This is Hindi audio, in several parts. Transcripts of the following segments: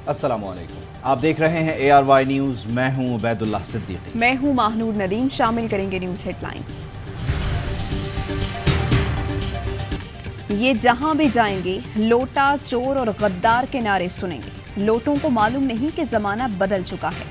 अस्सलामुअलैकुम, आप देख रहे हैं ARY न्यूज़। मैं हूं उबैदुल्लाह सिद्दीकी। मैं हूं माहनूर नदीम। शामिल करेंगे न्यूज़ हेडलाइंस। ये जहां भी जाएंगे लोटा, चोर और गद्दार के नारे सुनेंगे। लोटों को मालूम नहीं कि जमाना बदल चुका है।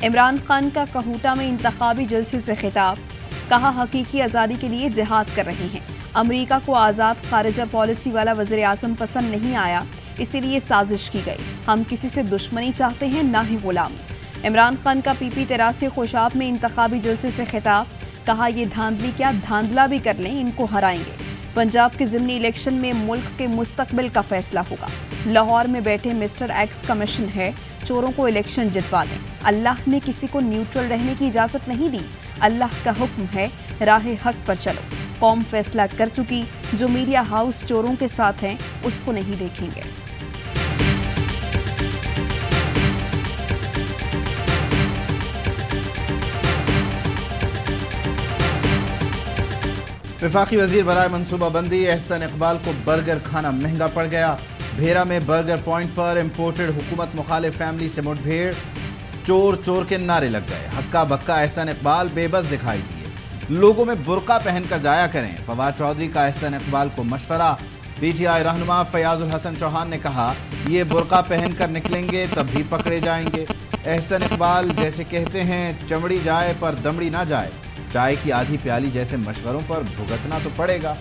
इमरान खान का कहूटा में इंतखाबी जलसे से खिताब, कहा हकीकी आज़ादी के लिए जिहाद कर रहे हैं। अमेरिका को आज़ाद खारिजा पॉलिसी वाला वज़ीर आज़म पसंद नहीं आया, इसीलिए साजिश की गई। हम किसी से दुश्मनी चाहते हैं, ना ही गुलामी। इमरान खान का PP-83 खुशाब में इंतखाबी जलसे से खिताब, कहा ये धांधली क्या, धांधला भी कर लें, इनको हराएंगे। पंजाब के ज़िमनी इलेक्शन में मुल्क के मुस्तकबिल का फैसला होगा। लाहौर में बैठे मिस्टर एक्स का मिशन है, चोरों को इलेक्शन जितवा दें। अल्लाह ने किसी को न्यूट्रल रहने की इजाज़त नहीं दी। अल्लाह का हुक्म है, राह हक पर चलो। कौम फैसला कर चुकी, जो मीडिया हाउस चोरों के साथ हैं उसको नहीं देखेंगे। वफाकी वजीर बराए मनसूबाबंदी एहसन इकबाल को बर्गर खाना महंगा पड़ गया। भेरा में बर्गर पॉइंट पर इम्पोर्टेड हुकूमत मुखालिफ फैमिली से मुठभेड़, चोर चोर के नारे लग गए। हक्का बक्का एहसन इकबाल बेबस दिखाई दिए। लोगों में बुर्का पहनकर जाया करें, फवाद चौधरी का एहसन इकबाल को मशवरा। PTI रहनुमा फयाजुल हसन चौहान ने कहा, ये बुर्का पहनकर निकलेंगे तब भी पकड़े जाएंगे। एहसन इकबाल जैसे कहते हैं, चमड़ी जाए पर दमड़ी ना जाए। चाय की आधी प्याली जैसे मशवरों पर भुगतना तो पड़ेगा।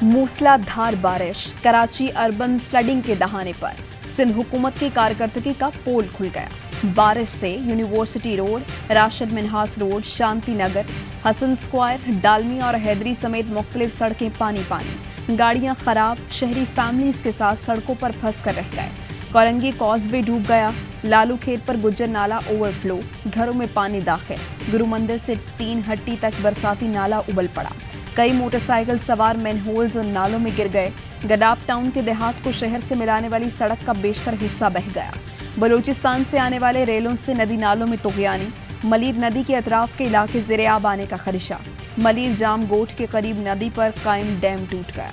मूसलाधार बारिश, कराची अर्बन फ्लडिंग के दहाने पर सिंध हुकूमत की कारकर्दगी का पोल खुल गया। बारिश से university road, Rashid Minhas road, Shanti Nagar, Hasan square, डालमी और हैदरी समेत मुख्तलिफ सड़कें पानी पानी। गाड़ियां खराब, शहरी फैमिलीज के साथ सड़कों पर फंस कर रह गए। कोरंगी कॉजवे डूब गया। लालू खेत पर गुज्जर नाला ओवरफ्लो, घरों में पानी दाखिल। गुरु मंदिर से 3 हट्टी तक बरसाती नाला उबल पड़ा। कई मोटरसाइकिल सवार मैनहोल्स और नालों में गिर गए। गडाप टाउन के देहात को शहर से मिलाने वाली सड़क का बेशतर हिस्सा बह गया। बलूचिस्तान से आने वाले रेलों से नदी नालों में तुगयानी। मलीर नदी के अतराफ के इलाके ज़ेरे-आब आने का खदशा। मलीर जाम गोट के करीब नदी पर कायम डैम टूट गया।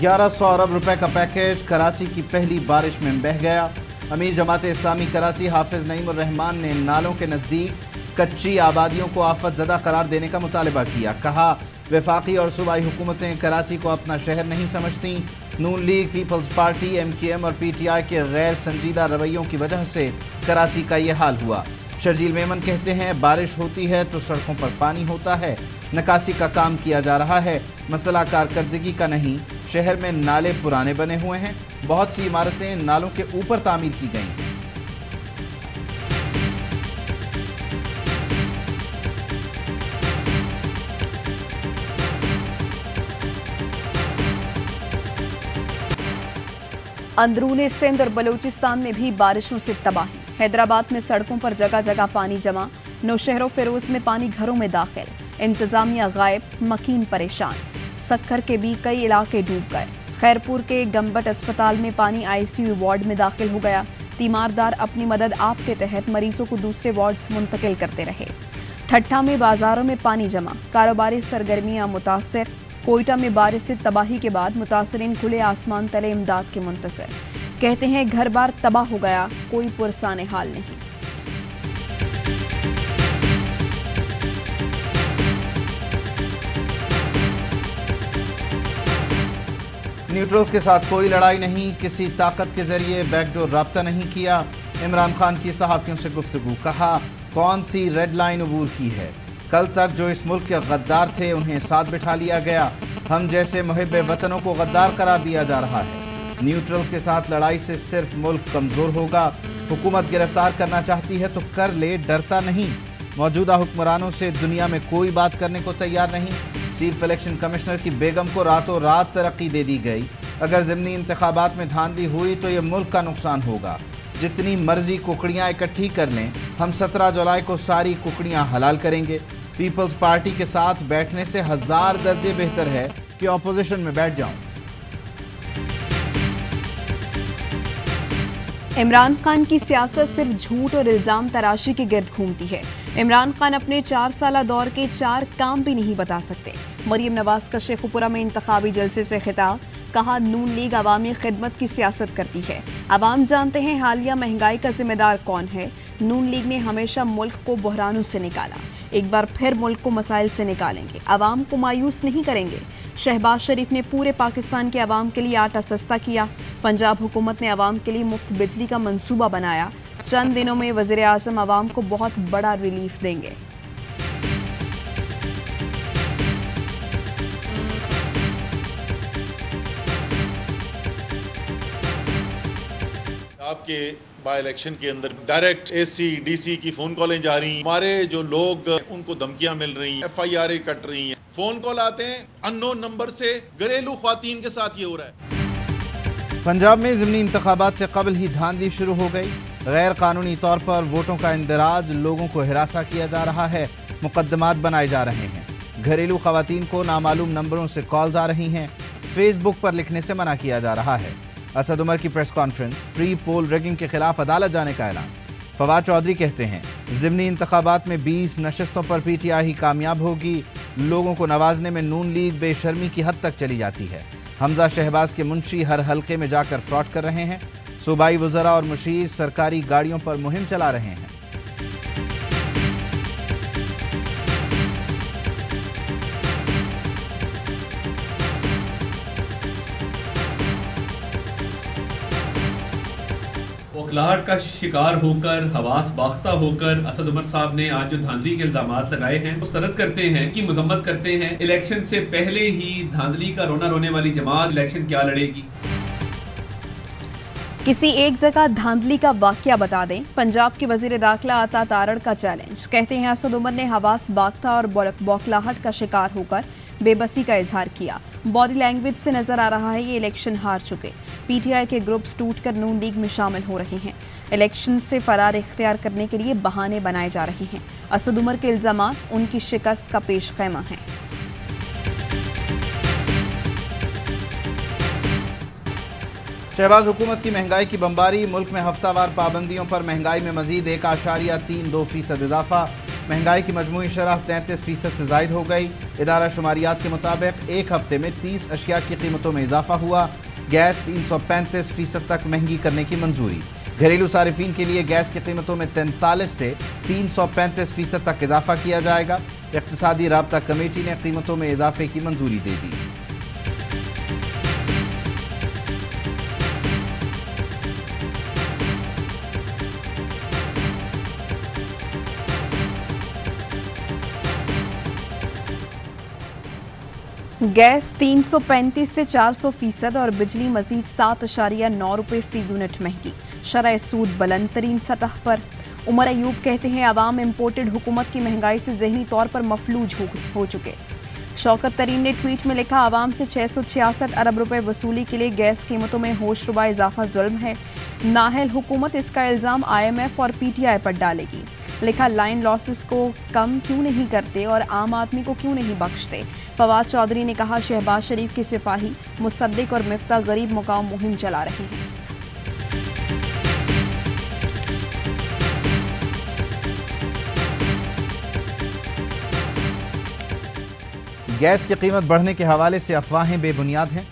₹1100 अरब का पैकेज कराची की पहली बारिश में बह गया। अमीर जमात इस्लामी कराची हाफिज नईमुर रहमान ने नालों के नज़दीक कच्ची आबादियों को आफत ज़दा करार देने का मुतालबा किया। कहा, वफाकी और सूबाई हुकूमतें कराची को अपना शहर नहीं समझती। नून लीग, पीपल्स पार्टी, MKM और PTI के गैर संजीदा रवैयों की वजह से कराची का ये हाल हुआ। शर्जील मेमन कहते हैं, बारिश होती है तो सड़कों पर पानी होता है। नकासी का काम किया जा रहा है, मसला कारकर्दगी का नहीं। शहर में नाले पुराने बने हुए हैं, बहुत सी इमारतें नालों के ऊपर तामीर की गई हैं। अंदरूनी सिंध और बलूचिस्तान में भी बारिशों से तबाही। हैदराबाद में सड़कों पर जगह जगह पानी जमा। नौशहरों फिरोज में पानी घरों में दाखिल। इंतजामिया गायब, मकीन परेशान। सक्खर के भी कई इलाके डूब गए। खैरपुर के गंबट अस्पताल में पानी ICU वार्ड में दाखिल हो गया। तीमारदार अपनी मदद आप के तहत मरीजों को दूसरे वार्ड्स मुंतकिल करते रहे। ठट्ठा में बाजारों में पानी जमा, कारोबारी सरगर्मियां मुतासर। कोयटा में बारिश से तबाही के बाद मुतासरीन खुले आसमान तले इमदाद के मुंतज़िर। कहते हैं, घर बार तबाह हो गया, कोई पुरसाने हाल नहीं। न्यूट्रल्स के साथ कोई लड़ाई नहीं, किसी ताकत के जरिए बैकडोर राब्ता नहीं किया। इमरान खान की सहाफ़ियों से गुफ्तगू, कहा, कौन सी रेड लाइन अबूर की है। कल तक जो इस मुल्क के गद्दार थे उन्हें साथ बिठा लिया गया। हम जैसे मुहिब्बे वतनों को गद्दार करार दिया जा रहा है। न्यूट्रल्स के साथ लड़ाई से सिर्फ मुल्क कमज़ोर होगा। हुकूमत गिरफ्तार करना चाहती है तो कर ले, डरता नहीं। मौजूदा हुक्मरानों से दुनिया में कोई बात करने को तैयार नहीं। चीफ इलेक्शन कमिश्नर की बेगम को रातों रात तरक्की दे दी गई। अगर ज़िमनी इंतखाबात में धांधली हुई तो ये मुल्क का नुकसान होगा। जितनी मर्जी कुकड़ियाँ इकट्ठी कर लें, हम 17 जुलाई को सारी कुकड़ियाँ हलाल करेंगे। पीपल्स पार्टी के साथ बैठने से 1000 दर्जे बेहतर है कि ऑपोजिशन में बैठ जाऊं। इमरान खान की सियासत सिर्फ झूठ और इल्जाम तराशी के गिर्द घूमती है। इमरान खान अपने 4 साला दौर के 4 काम भी नहीं बता सकते। मरियम नवाज का शेखुपुरा में इंतखाबी जलसे से खिताब, कहा नून लीग अवामी खिदमत की सियासत करती है। अवाम जानते हैं हालिया महंगाई का जिम्मेदार कौन है। नून लीग ने हमेशा मुल्क को बहरानों से निकाला, एक बार फिर मुल्क को मसाइल से निकालेंगे, अवाम को मायूस नहीं करेंगे। शहबाज शरीफ ने पूरे पाकिस्तान के अवाम के लिए आटा सस्ता किया। पंजाब हुकूमत ने अवाम के लिए मुफ्त बिजली का मंसूबा बनाया। चंद दिनों में वज़ीर आज़म अवाम को बहुत बड़ा रिलीफ देंगे। आपके बाय इलेक्शन के अंदर डायरेक्ट एसी डीसी की फोन कॉलें जा रही हैं। हमारे जो लोग उनको धमकियां मिल रही हैं, FIR कट रही हैं, फोन कॉल आते हैं अननोन नंबर से। घरेलू ख्वातीन के साथ ये हो रहा है। पंजाब में ज़िमनी इंतखाबात से कबल ही धांधली शुरू हो गई। गैर कानूनी तौर पर वोटों का इंदराज, लोगों को हिरासा किया जा रहा है, मुकदमात बनाए जा रहे हैं। घरेलू ख्वातीन को नामालूम नंबरों से कॉल्स आ रही हैं। फेसबुक पर लिखने से मना किया जा रहा है। असद उमर की press conference, pre poll rigging के खिलाफ अदालत जाने का ऐलान। फवाद चौधरी कहते हैं ज़िमनी इंतखाबात में 20 नशस्तों पर PTI ही कामयाब होगी। लोगों को नवाजने में नून लीग बेशर्मी की हद तक चली जाती है। हमजा शहबाज के मुंशी हर हलके में जाकर फ्रॉड कर रहे हैं। सूबाई वज़रा और मुशीर सरकारी गाड़ियों पर मुहिम चला रहे हैं। बौखलाहट का शिकार होकर, हवास बाख्ता होकर असद उमर साहब ने आज जो धांधली के इल्जाम लगाए हैं, मुस्तरद करते हैं कि मजम्मत करते हैं। इलेक्शन से पहले ही धांधली का रोना रोने वाली जमात इलेक्शन क्या लड़ेगी। किसी एक जगह धांधली का वाकया बता दें। पंजाब के वजीर दाखिला अता तारड़ का चैलेंज। कहते हैं असद उमर ने हवास बाख्ता और बौखलाहट का शिकार होकर बेबसी का इजहार किया। बॉडी लैंग्वेज से नजर आ रहा है ये इलेक्शन हार चुके। PTI के ग्रुप्स टूटकर नून लीग में शामिल हो रहे हैं। इलेक्शन से फरार इख्तियार करने के लिए बहाने बनाए जा रहे हैं। असद उमर के इल्जामात उनकी शिकस्त का पेश खैमा है। शहबाज हुकूमत की महंगाई की बमबारी। मुल्क में हफ्तावार पाबंदियों पर महंगाई में मजीद 1.32% इजाफा। महंगाई की मजमूई शरह 33% से जायद हो गई। इदारा शुमारियात के मुताबिक एक हफ्ते में 30 अशिया की कीमतों में इजाफा हुआ। गैस 335% तक महंगी करने की मंजूरी। घरेलू सारिफीन के लिए गैस की कीमतों में 43 से 335% तक इजाफा किया जाएगा। इक़्तिसादी राब्ता कमेटी ने कीमतों में इजाफे की मंजूरी दे दी। गैस 335 से 400% और बिजली मजीद 7.9 रुपये फी यूनिट महंगी। शरह सूद बुलंद तरीन सतह पर। उमर अयूब कहते हैं अवाम इम्पोर्टेड हुकूमत की महंगाई से जहनी तौर पर मफलूज हो चुके। शौकत तरीन ने ट्वीट में लिखा अवाम से 666 अरब रुपए वसूली के लिए गैस कीमतों में होशरुबा इजाफा जुल्म है। नाहल हुकूमत इसका इल्ज़ाम IMF और PTI पर डालेगी। लिखा लाइन लॉसेस को कम क्यों नहीं करते और आम आदमी को क्यों नहीं बख्शते। फवाद चौधरी ने कहा शहबाज शरीफ के सिपाही मुसद्दिक और मिफ्ता गरीब मुकाम मुहिम चला रहे हैं। गैस की कीमत बढ़ने के हवाले से अफवाहें बेबुनियाद हैं।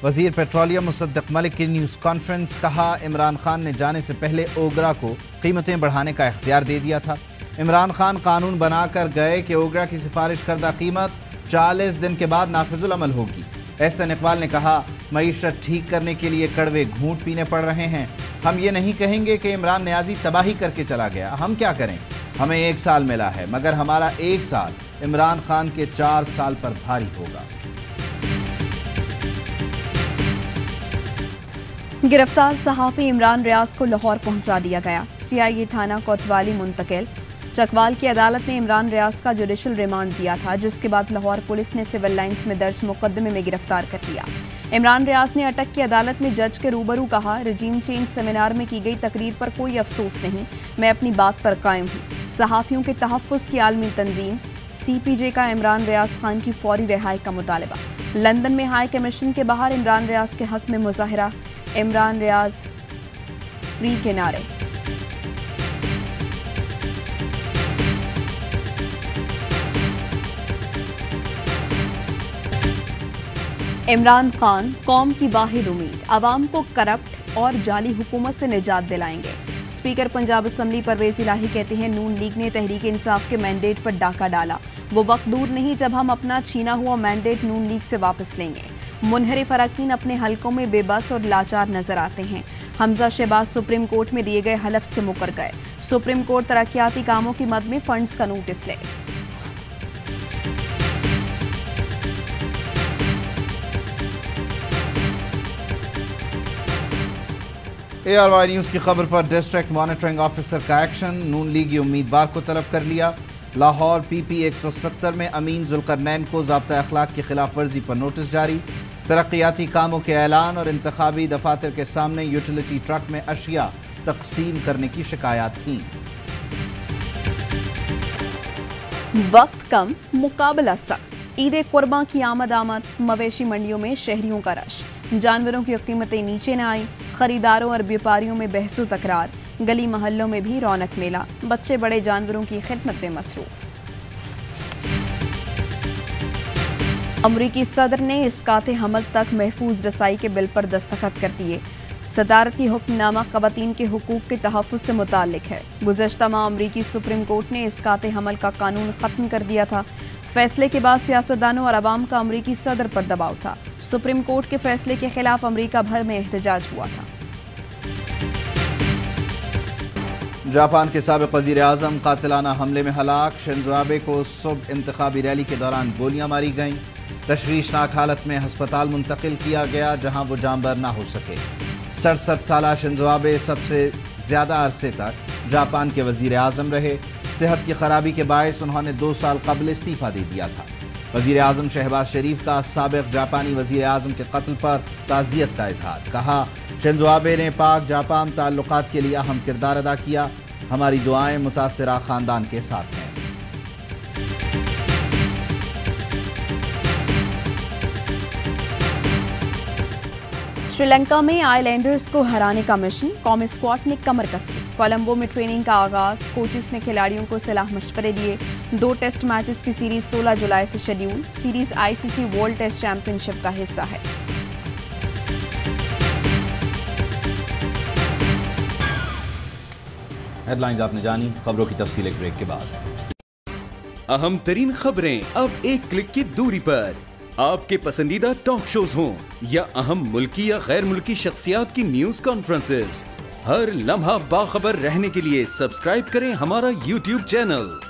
वजीर पेट्रोलियम मुसद्दिक मलिक की न्यूज़ कॉन्फ्रेंस। कहा इमरान खान ने जाने से पहले ओगरा को कीमतें बढ़ाने का इख्तियार दे दिया था। इमरान खान कानून बनाकर गए कि ओगरा की सिफारिश करदा कीमत 40 दिन के बाद नाफिजुल अमल होगी। एहसन इकबाल ने कहा मईशत ठीक करने के लिए कड़वे घूंट पीने पड़ रहे हैं। हम ये नहीं कहेंगे कि इमरान नियाजी तबाही करके चला गया। हम क्या करें, हमें 1 साल मिला है, मगर हमारा 1 साल इमरान खान के 4 साल पर भारी होगा। गिरफ्तार सहाफ़ी इमरान रियाज को लाहौर पहुंचा दिया गया। CIA थाना कोतवाली मुंतकिल। चकवाल की अदालत ने इमरान रियाज का जुडिशल रिमांड दिया था, जिसके बाद लाहौर पुलिस ने सिविल लाइंस में दर्ज मुकदमे में गिरफ्तार कर लिया। इमरान रियाज ने अटक की अदालत में जज के रूबरू कहा रजीम चेंज सेमिनार में की गई तकरीर पर कोई अफसोस नहीं, मैं अपनी बात पर कायम हूँ। सहाफ़ियों के तहफ़्फ़ुज़ की आलमी तंजीम। CPJ का इमरान रियाज खान की फौरी रिहाई का मुतालबा। लंदन में हाई कमीशन के बाहर इमरान रियाज के हक में मुजाहरा। इमरान रियाज फ्री के नारे। इमरान खान कौम की वाहिद उम्मीद, आवाम को करप्ट और जाली हुकूमत से निजात दिलाएंगे। स्पीकर पंजाब असम्बली परवेज इलाही कहते हैं नून लीग ने तहरीक इंसाफ के मैंडेट पर डाका डाला। वो वक्त दूर नहीं जब हम अपना छीना हुआ मैंडेट नून लीग से वापस लेंगे। मुनहरिफ अरकान अपने हलकों में बेबस और लाचार नजर आते हैं। हमजा शहबाज सुप्रीम कोर्ट में दिए गए हलफ से मुकर गए। सुप्रीम कोर्ट तरक्याती कामों की मद में फंड्स का नोटिस ले। ARY न्यूज़ की खबर पर डिस्ट्रिक्ट मॉनिटरिंग ऑफिसर का एक्शन, नून लीगी उम्मीदवार को तलब कर लिया। लाहौर PP 170 में अमीन जुल्करनैन को ज़ाब्ता अखलाक की खिलाफ वर्जी पर नोटिस जारी। तरक्याती कामों के ऐलान और इंतखाबी दफातर के सामने यूटिलिटी ट्रक में अशिया तकसीम करने की शिकायत थी। वक्त कम, मुकाबला सख्त। ईद कुर्बान की आमद, मवेशी मंडियों में शहरियों का रश। जानवरों की कीमतें नीचे न आई। खरीदारों और व्यापारियों में बहसो तकरार। गली मोहल्लों में भी रौनक मेला। बच्चे बड़े जानवरों की खिदमत में मसरूफ। अमरीकी सदर ने इस्काते हमल तक महफूज रसाई के बिल पर दस्तखत कर दिए। सदारती हुक्मनामा ख़वातीन के हुकूक के तहफ़्फ़ुज़ से मुताल्लिक है। गुज़श्ता माह अमरीकी सुप्रीम कोर्ट ने इस्काते हमल का कानून ख़त्म कर दिया था। फैसले के बाद सियासतदानों और अवाम का अमरीकी सदर पर दबाव था। सुप्रीम कोर्ट के फैसले के खिलाफ अमरीका भर में एहतजाज हुआ था। जापान के साबिक़ वज़ीर आज़म कातिलाना हमले में हलाक। शिंज़ो आबे को सुबह इंतखाबी रैली के दौरान गोलियां मारी गईं। तशवीशनाक हालत में हस्पताल मुंतकिल किया गया जहां वो जानबर ना हो सके। 67 साला शिंज़ो आबे सबसे ज़्यादा अरसे तक जापान के वज़ीर आज़म रहे। सेहत की खराबी के बायस उन्होंने 2 साल कबल इस्तीफ़ा दे दिया था। वज़ीर आज़म शहबाज शरीफ का साबिक़ जापानी वज़ीर आज़म के कत्ल पर ताज़ियत का इजहार। कहा, शिंज़ो आबे ने पाक जापान ताल्लुकात के लिए अहम किरदार अदा किया। हमारी दुआएं मुतासिरा ख़ानदान के साथ हैं। श्रीलंका में आइलैंडर्स को हराने का मिशन, कौमी स्क्वाड ने कमर कस ली। कोलंबो में ट्रेनिंग का आगाज, कोचेस ने खिलाड़ियों को सलाह मशवरे दिए। 2 टेस्ट मैचेस की सीरीज 16 जुलाई से schedule. Series ICC world test championship का हिस्सा है। हेडलाइंस आपने जानी, खबरों की तफसील एक ब्रेक के बाद। अहम तरीन खबरें अब एक क्लिक की दूरी पर। आपके पसंदीदा टॉक शोज हों या अहम मुल्की या गैर मुल्की शख्सियात की न्यूज कॉन्फ्रेंसेस, हर लम्हा बाखबर रहने के लिए सब्सक्राइब करें हमारा YouTube चैनल।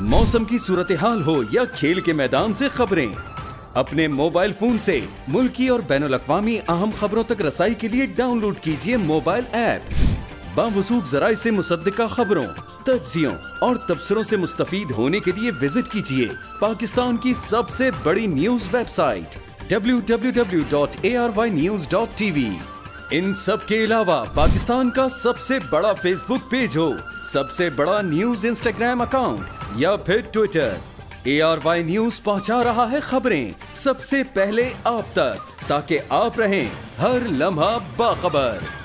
मौसम की सूरत हाल हो या खेल के मैदान से खबरें, अपने मोबाइल फोन से मुल्की और बैनुल-अक़वामी अहम खबरों तक रसाई के लिए डाउनलोड कीजिए मोबाइल ऐप। बावसूख ज़राए से मुसद्दिका खबरों, तज्ज़ियों और तबसरों से मुस्तफ़ीद होने के लिए विजिट कीजिए पाकिस्तान की सबसे बड़ी न्यूज वेबसाइट www.ARYnews.tv। इन सब के अलावा पाकिस्तान का सबसे बड़ा फेसबुक पेज हो, सबसे बड़ा न्यूज इंस्टाग्राम अकाउंट या फिर ट्विटर, ARY न्यूज पहुंचा रहा है खबरें सबसे पहले आप तक, ताकि आप रहें हर लम्हा बाखबर।